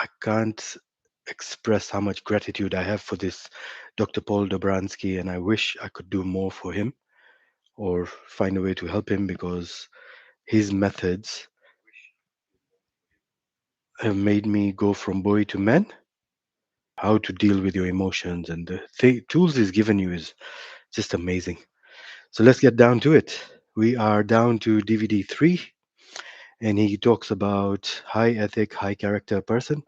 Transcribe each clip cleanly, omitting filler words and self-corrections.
I can't express how much gratitude I have for this Dr. Paul Dobransky, and I wish I could do more for him or find a way to help him because his methods have made me go from boy to man. How to deal with your emotions and the tools he's given you is just amazing. So let's get down to it. We are down to DVD 3, and he talks about high ethic, high character person.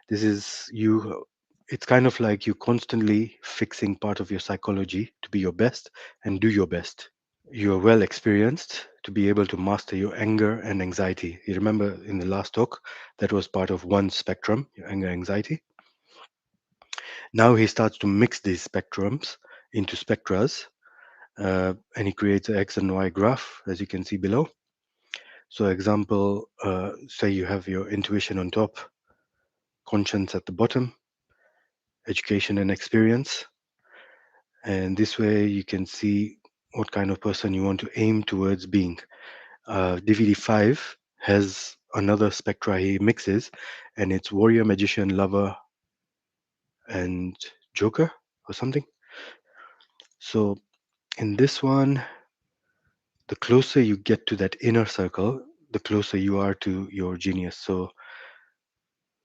This is you, it's kind of like you constantly fixing part of your psychology to be your best and do your best. You are well experienced to be able to master your anger and anxiety. You remember in the last talk, that was part of one spectrum, your anger, anxiety. Now he starts to mix these spectrums into spectras, and he creates an X and Y graph, as you can see below. So, example, say you have your intuition on top, conscience at the bottom, education and experience. And this way you can see what kind of person you want to aim towards being. DVD 5 has another spectra he mixes, and it's warrior, magician, lover, and joker or something. So, in this one, the closer you get to that inner circle, the closer you are to your genius. So,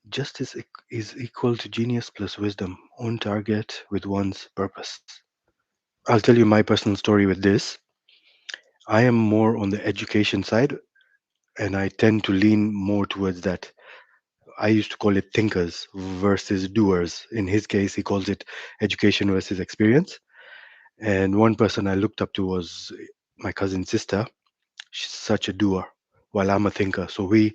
justice is equal to genius plus wisdom on target with one's purpose. I'll tell you my personal story with this. I am more on the education side, and I tend to lean more towards that. I used to call it thinkers versus doers. In his case, he calls it education versus experience. And one person I looked up to was my cousin's sister. She's such a doer, while I'm a thinker. So we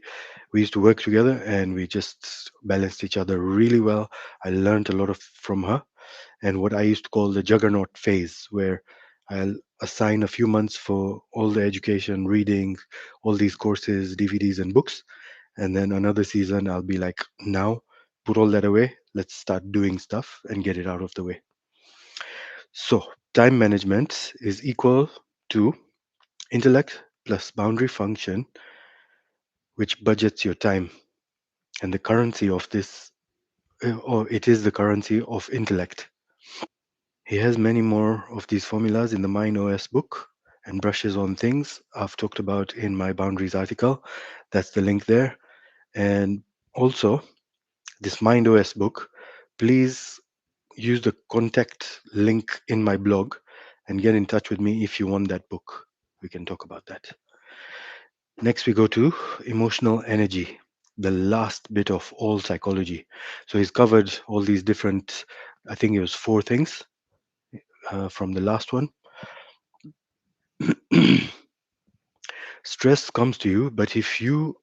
used to work together, and we just balanced each other really well. I learned a lot from her, and what I used to call the juggernaut phase, where I'll assign a few months for all the education, reading, all these courses, DVDs, and books. And then another season, I'll be like, now put all that away. Let's start doing stuff and get it out of the way. So, time management is equal to intellect plus boundary function, which budgets your time. And the currency of this, or it is the currency of intellect. He has many more of these formulas in the Mind OS book and brushes on things I've talked about in my boundaries article. That's the link there. And also, this Mind OS book, please use the contact link in my blog and get in touch with me if you want that book. We can talk about that. Next, we go to emotional energy, the last bit of all psychology. So he's covered all these different, I think it was 4 things from the last one. Stress comes to you, but if you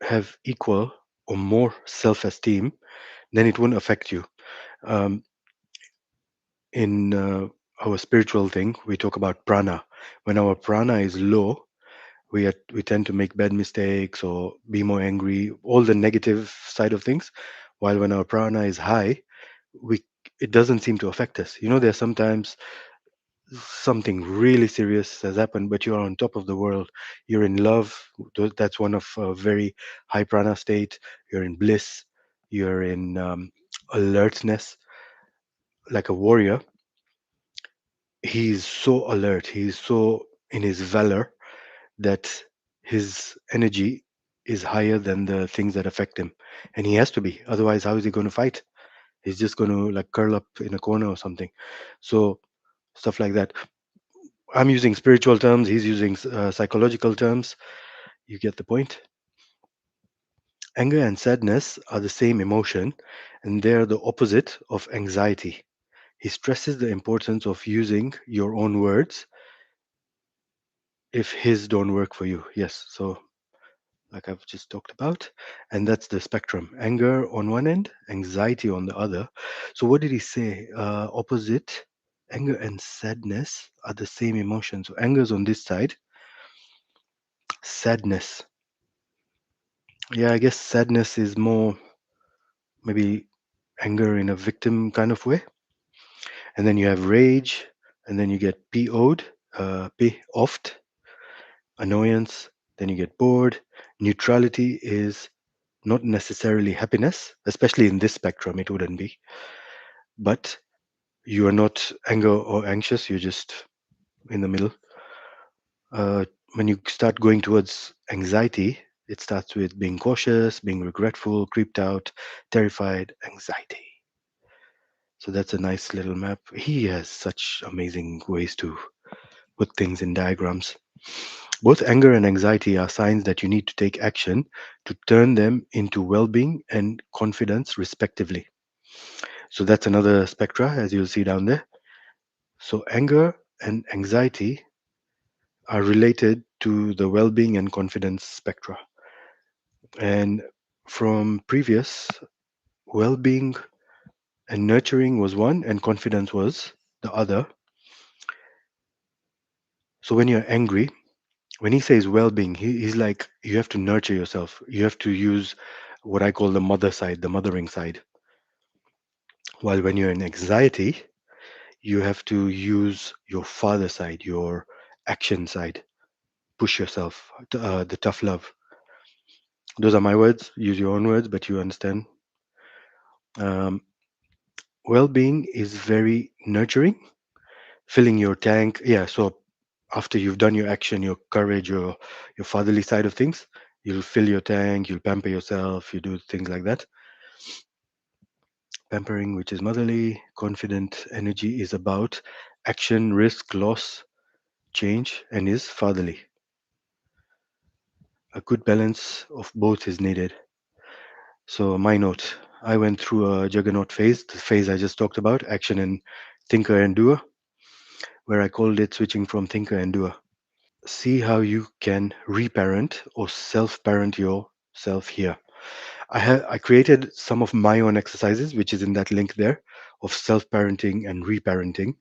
have equal or more self esteem, then it won't affect you. Um, in our spiritual thing, we talk about prana. When our prana is low, we tend to make bad mistakes or be more angry, all the negative side of things. While when our prana is high, we it doesn't seem to affect us. There's sometimes something really serious has happened, but you're on top of the world. You're in love. That's one of a very high prana state. You're in bliss. You're in alertness, like a warrior. He's so alert. He's so in his valor that his energy is higher than the things that affect him, and he has to be. Otherwise, how is he going to fight? He's just going to like curl up in a corner or something. So stuff like that. I'm using spiritual terms. He's using psychological terms. You get the point. Anger and sadness are the same emotion, and they're the opposite of anxiety. He stresses the importance of using your own words if his don't work for you. Yes, so like I've just talked about, and that's the spectrum. Anger on one end, anxiety on the other. So what did he say? Opposite. Anger and sadness are the same emotion. So anger's on this side, sadness. Yeah, I guess sadness is more maybe anger in a victim kind of way. And then you have rage, and then you get PO'd, P oft, annoyance, then you get bored. Neutrality is not necessarily happiness, especially in this spectrum, it wouldn't be. But you are not anger or anxious, you're just in the middle. Uh, when you start going towards anxiety, it starts with being cautious, being regretful, creeped out, terrified, anxiety. So that's a nice little map. He has such amazing ways to put things in diagrams. Both anger and anxiety are signs that you need to take action to turn them into well being and confidence, respectively. So that's another spectra, as you'll see down there. So anger and anxiety are related to the well being and confidence spectra. And from previous, well being and nurturing was one, and confidence was the other. So when you're angry, when he says well-being, he's like you have to nurture yourself. You have to use what I call the mother side, the mothering side. While when you're in anxiety, you have to use your father side, your action side. Push yourself, the tough love. Those are my words. Use your own words, but you understand. Um, well-being is very nurturing, filling your tank. Yeah. So after you've done your action, your courage, your fatherly side of things, you'll fill your tank. You'll pamper yourself. You do things like that. Pampering, which is motherly, confident energy is about action, risk, loss, change, and is fatherly. A good balance of both is needed. So, my note, I went through a juggernaut phase, the phase I just talked about, action and thinker and doer, where I called it switching from thinker and doer. See how you can reparent or self parent yourself here. I created some of my own exercises, which is in that link there, of self parenting and reparenting,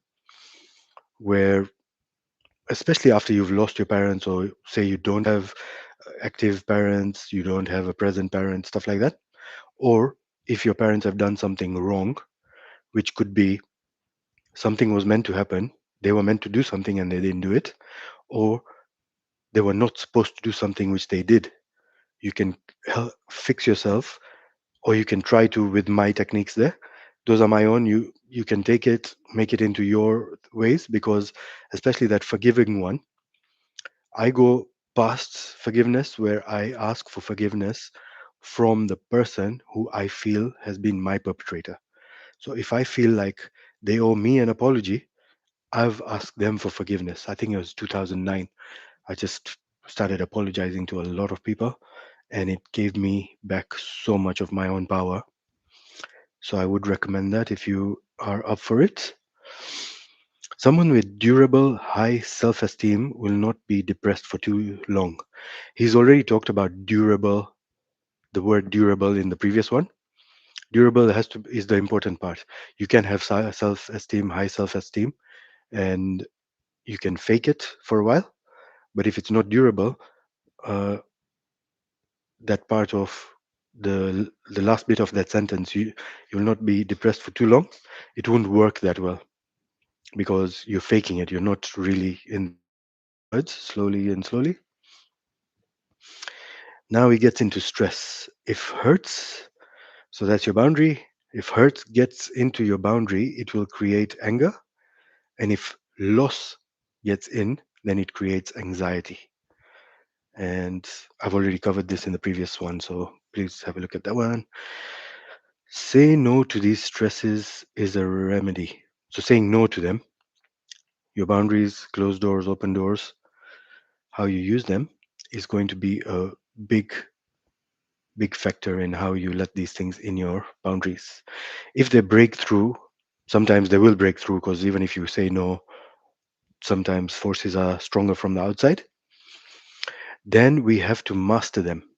where especially after you've lost your parents, or say you don't have active parents, you don't have a present parent, stuff like that, or if your parents have done something wrong, which could be something was meant to happen, they were meant to do something and they didn't do it, or they were not supposed to do something which they did. You can fix yourself, or you can try to with my techniques there. Those are my own. You can take it, make it into your ways, because especially that forgiving one, I go past forgiveness where I ask for forgiveness from the person who I feel has been my perpetrator. So if I feel like they owe me an apology, I've asked them for forgiveness. I think it was 2009. I just started apologizing to a lot of people, and it gave me back so much of my own power. So I would recommend that if you are up for it. Someone with durable, high self esteem will not be depressed for too long. He's already talked about durable, the word durable in the previous one. Durable has to is the important part. You can have self esteem, high self esteem, and you can fake it for a while. But if it's not durable, uh, that part of the last bit of that sentence, you'll not be depressed for too long. It won't work that well because you're faking it. You're not really in there. So use your words slowly and slowly. Now he gets into stress. If hurts, so that's your boundary. If hurt gets into your boundary, it will create anger. And if loss gets in, then it creates anxiety. And I've already covered this in the previous one, so please have a look at that one. Say no to these stresses is a remedy. So saying no to them, your boundaries, closed doors, open doors, how you use them is going to be a big, big factor in how you let these things in your boundaries. If they break through, sometimes they will break through because even if you say no, sometimes forces are stronger from the outside. Then we have to master them.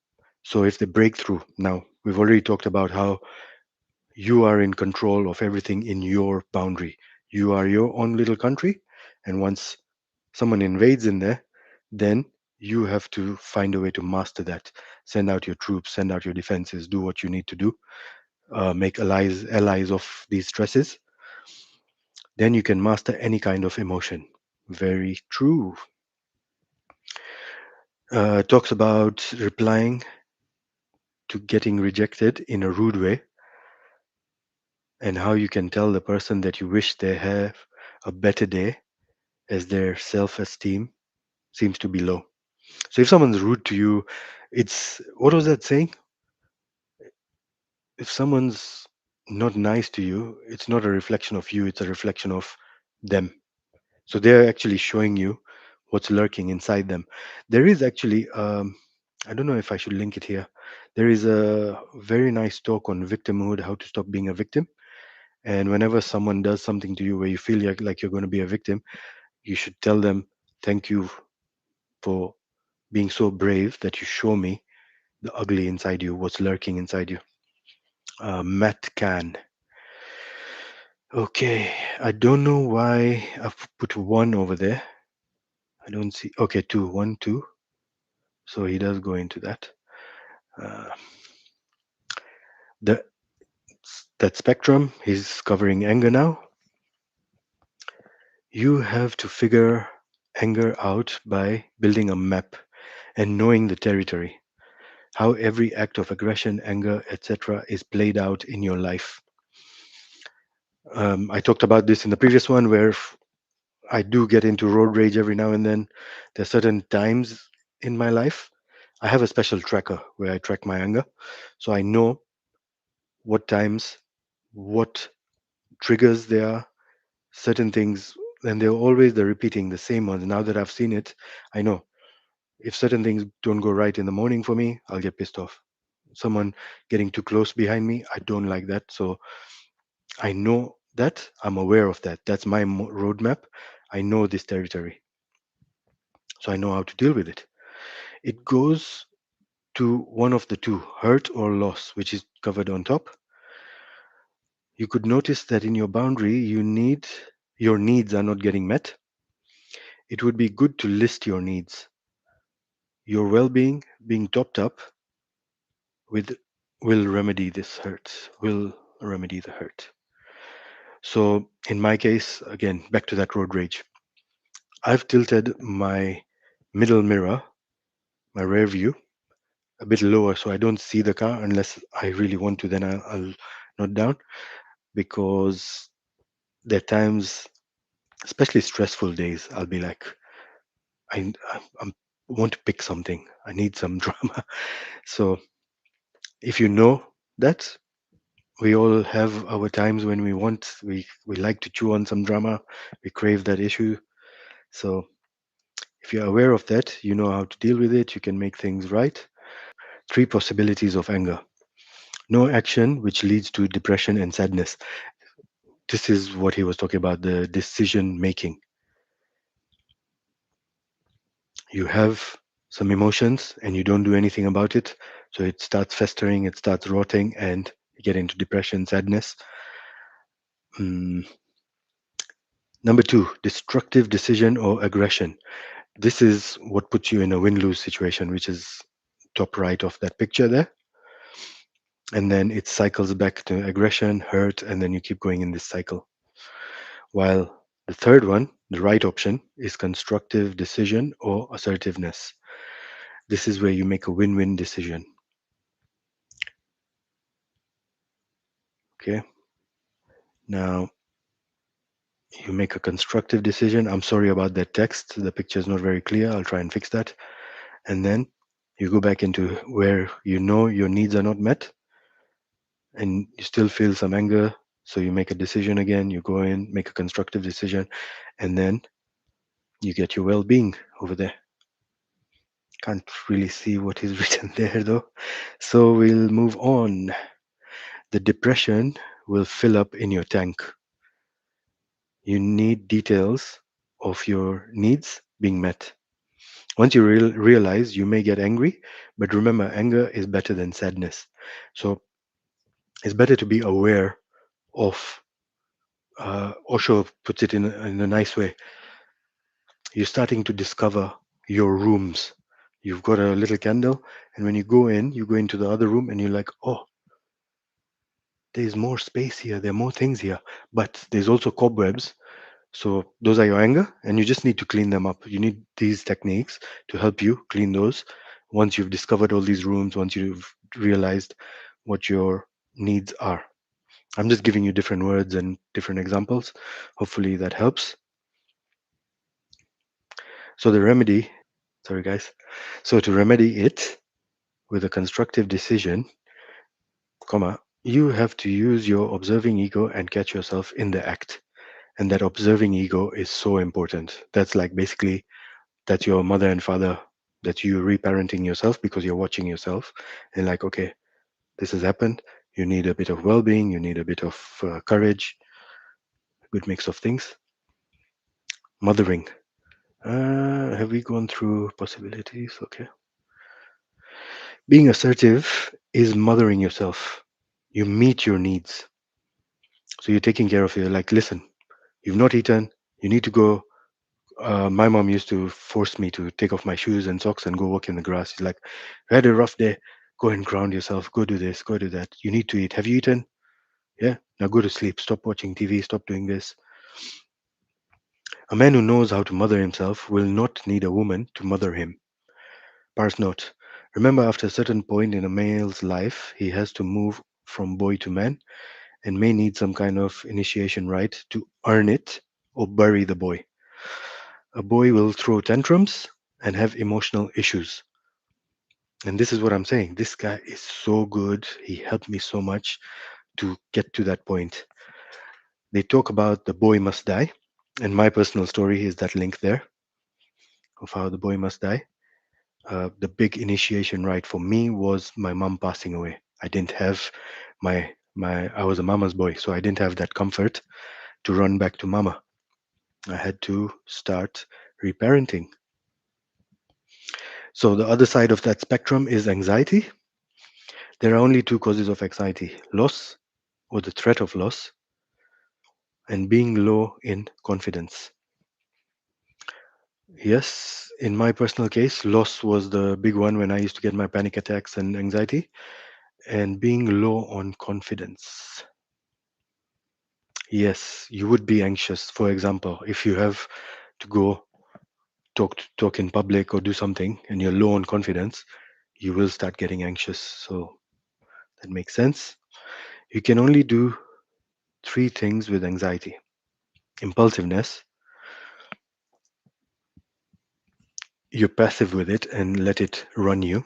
So if they break through, now we've already talked about how you are in control of everything in your boundary. You are your own little country. And once someone invades in there, then you have to find a way to master that. Send out your troops, send out your defenses, do what you need to do, make allies of these stresses. Then you can master any kind of emotion. Very true. Talks about replying. to getting rejected in a rude way, and how you can tell the person that you wish they have a better day as their self esteem seems to be low. So if someone's rude to you, it's what was that saying? If someone's not nice to you, it's not a reflection of you, it's a reflection of them. So they're actually showing you what's lurking inside them. There is actually, I don't know if I should link it here. There is a very nice talk on victimhood, how to stop being a victim. And whenever someone does something to you where you feel like you're going to be a victim, you should tell them, thank you for being so brave that you show me the ugly inside you, what's lurking inside you. Matt Can. Okay, I don't know why I've put one over there. I don't see. Okay, two, one, two. So he does go into that. Uh, the that spectrum. He's covering anger now. You have to figure anger out by building a map and knowing the territory, how every act of aggression, anger, etc., is played out in your life. I talked about this in the previous one where I do get into road rage every now and then. There are certain times in my life. I have a special tracker where I track my anger. So I know what times, what triggers there are, certain things, and they're always the repeating the same ones. Now that I've seen it, I know if certain things don't go right in the morning for me, I'll get pissed off. Someone getting too close behind me, I don't like that. So I know that, I'm aware of that. That's my roadmap. I know this territory. So I know how to deal with it. It goes to one of the two, hurt or loss, which is covered on top. You could notice that in your boundary, your needs are not getting met. It would be good to list your needs. Your well-being being topped up with will remedy this hurt, will remedy the hurt. So in my case, again, back to that road rage. I've tilted my middle mirror, my rear view, a bit lower so I don't see the car unless I really want to, then I'll note down, because there are times, especially stressful days, I'll be like, I want to pick something. I need some drama. So if you know that, we all have our times when we like to chew on some drama, we crave that issue. So if you're aware of that, you know how to deal with it, you can make things right. Three possibilities of anger. No action, which leads to depression and sadness. This is what he was talking about, the decision making. You have some emotions and you don't do anything about it, so it starts festering, it starts rotting, and you get into depression, sadness. Mm. Number two, destructive decision or aggression. This is what puts you in a win-lose situation, which is top right of that picture there. And then it cycles back to aggression, hurt, and then you keep going in this cycle. While the third one, the right option, is constructive decision or assertiveness. This is where you make a win-win decision. Okay. Now you make a constructive decision. I'm sorry about that text. The picture is not very clear. I'll try and fix that. And then you go back into where you know your needs are not met and you still feel some anger. So you make a decision again. You go in, make a constructive decision, and then you get your well being over there. Can't really see what is written there though. So we'll move on. The depression will fill up in your tank. You need details of your needs being met. Once you realize, you may get angry, but remember, anger is better than sadness. So it's better to be aware of. Osho puts it in a nice way. You're starting to discover your rooms. You've got a little candle, and when you go into the other room, and you're like, oh, there's more space here. There are more things here, but there's also cobwebs. So those are your anger, and you just need to clean them up. You need these techniques to help you clean those. Once you've discovered all these rooms, once you've realized what your needs are. I'm just giving you different words and different examples. Hopefully that helps. So the remedy, sorry guys. So to remedy it with a constructive decision, comma, you have to use your observing ego and catch yourself in the act. And that observing ego is so important. That's like basically that your mother and father, that you reparenting yourself because you're watching yourself and like, okay, this has happened. You need a bit of well-being. You need a bit of courage. Good mix of things. Mothering. Have we gone through possibilities? Okay. Being assertive is mothering yourself. You meet your needs. So you're taking care of you. Like, listen, you've not eaten. You need to go. My mom used to force me to take off my shoes and socks and go walk in the grass. She's like, you had a rough day. Go and ground yourself. Go do this. Go do that. You need to eat. Have you eaten? Yeah. Now go to sleep. Stop watching TV. Stop doing this. A man who knows how to mother himself will not need a woman to mother him. Parse note. Remember, after a certain point in a male's life, he has to move from boy to man and may need some kind of initiation rite to earn it or bury the boy. A boy will throw tantrums and have emotional issues. And this is what I'm saying. This guy is so good. He helped me so much to get to that point. They talk about the boy must die. And my personal story is that link there of how the boy must die. The big initiation rite for me was my mom passing away. I didn't have I was a mama's boy, so I didn't have that comfort to run back to mama. I had to start reparenting. So the other side of that spectrum is anxiety. There are only two causes of anxiety: loss or the threat of loss, and being low in confidence. Yes, in my personal case, loss was the big one when I used to get my panic attacks and anxiety, and being low on confidence. Yes, you would be anxious. For example, if you have to go talk in public or do something and you're low on confidence, you will start getting anxious. So that makes sense. You can only do three things with anxiety: impulsiveness, you're passive with it and let it run you.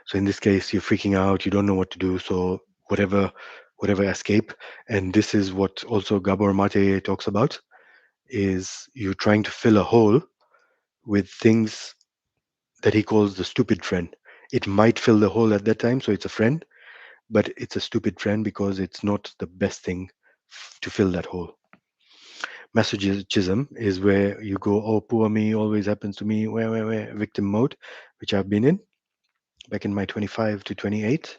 So in this case, you're freaking out, you don't know what to do. So whatever escape. And this is what also Gabor Mate talks about, is you trying to fill a hole with things that he calls the stupid friend. It might fill the hole at that time, so it's a friend, but it's a stupid friend because it's not the best thing to fill that hole. Masochism is where you go, oh, poor me, always happens to me, where, victim mode, which I've been in back in my 25 to 28.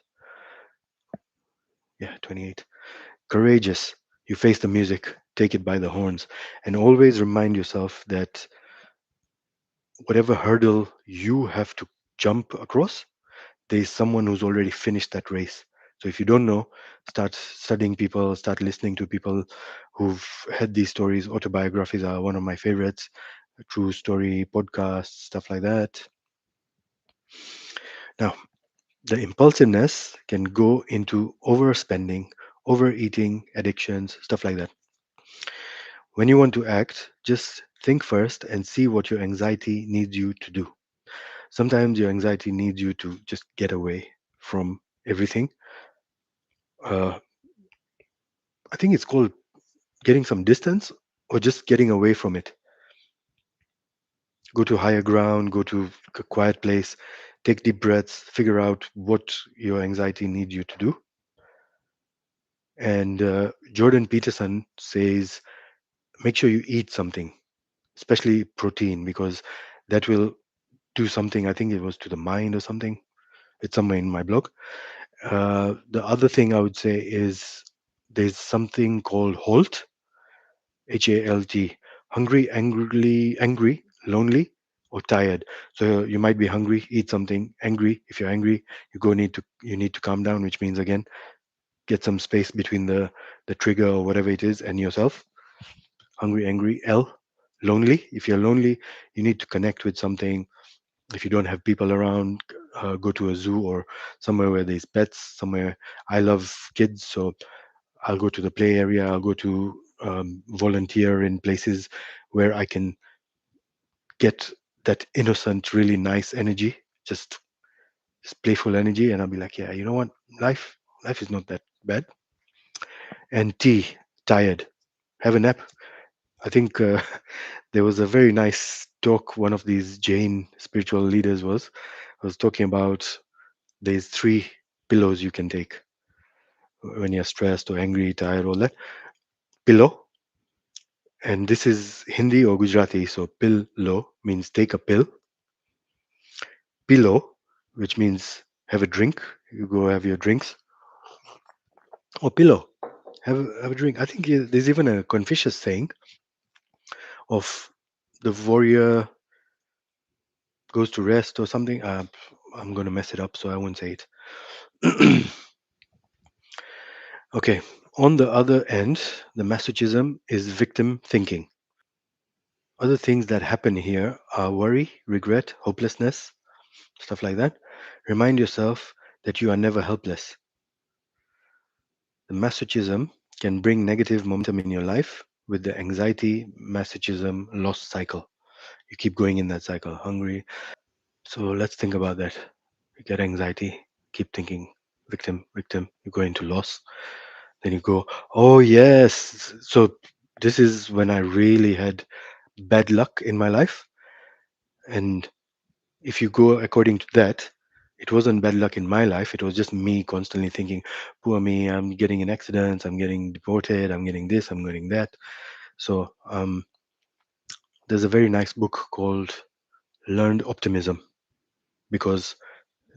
Yeah, 28. Courageous. You face the music, take it by the horns, and always remind yourself that whatever hurdle you have to jump across, there's someone who's already finished that race. So if you don't know, start studying people, start listening to people who've had these stories. Autobiographies are one of my favorites. True story podcasts, stuff like that. Now, the impulsiveness can go into overspending, overeating, addictions, stuff like that. When you want to act, just think first and see what your anxiety needs you to do. Sometimes your anxiety needs you to just get away from everything. Uh, I think it's called getting some distance or just getting away from it. Go to higher ground, go to a quiet place, take deep breaths, figure out what your anxiety needs you to do. And Jordan Peterson says, make sure you eat something, especially protein, because that will do something. I think it was to the mind or something. It's somewhere in my blog. The other thing I would say is there's something called HALT, HALT, hungry, angry, lonely, or tired. So you might be hungry, eat something. Angry, if you're angry, you need to calm down, which means again get some space between the trigger or whatever it is and yourself. Hungry, angry. L, lonely. If you're lonely, you need to connect with something. If you don't have people around, go to a zoo or somewhere where there's pets. Somewhere I love kids, so I'll go to the play area. I'll go to volunteer in places where I can get that innocent, really nice energy, just playful energy, and I'll be like, yeah, you know what, life is not that bad. And T, tired, have a nap. I think there was a very nice talk. One of these Jain spiritual leaders was talking about there's three pillows you can take when you're stressed or angry, tired, all that. Pillow, and this is Hindi or Gujarati. So pillow means take a pill. Pillow, which means have a drink. You go have your drinks. Or pillow, have a drink. I think there's even a Confucius saying of the warrior goes to rest or something. I'm going to mess it up, so I won't say it. Okay. On the other end, the masochism is victim thinking. Other things that happen here are worry, regret, hopelessness, stuff like that. Remind yourself that you are never helpless. The masochism can bring negative momentum in your life with the anxiety, masochism, loss cycle. You keep going in that cycle, hungry. So let's think about that. You get anxiety, keep thinking victim, victim, you go into loss. Then you go, oh, yes. So this is when I really had bad luck in my life. And if you go according to that, it wasn't bad luck in my life. It was just me constantly thinking, poor me, I'm getting in accidents, I'm getting deported, I'm getting this, I'm getting that. So there's a very nice book called Learned Optimism, because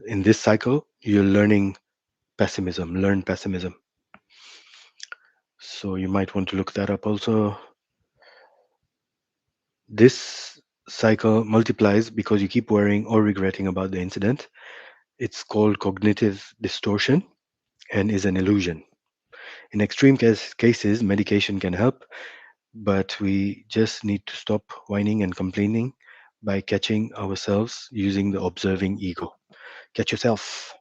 in this cycle, you're learning pessimism, learn pessimism. So you might want to look that up also. This cycle multiplies because you keep worrying or regretting about the incident. It's called cognitive distortion and is an illusion. In extreme cases, medication can help, but we just need to stop whining and complaining by catching ourselves using the observing ego. Catch yourself.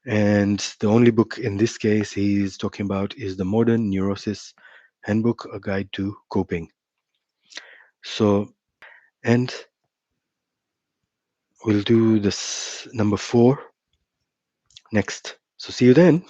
And the only book in this case he's talking about is the Modern Neurosis Handbook, a guide to coping. So, and we'll do this number 4 next. So see you then.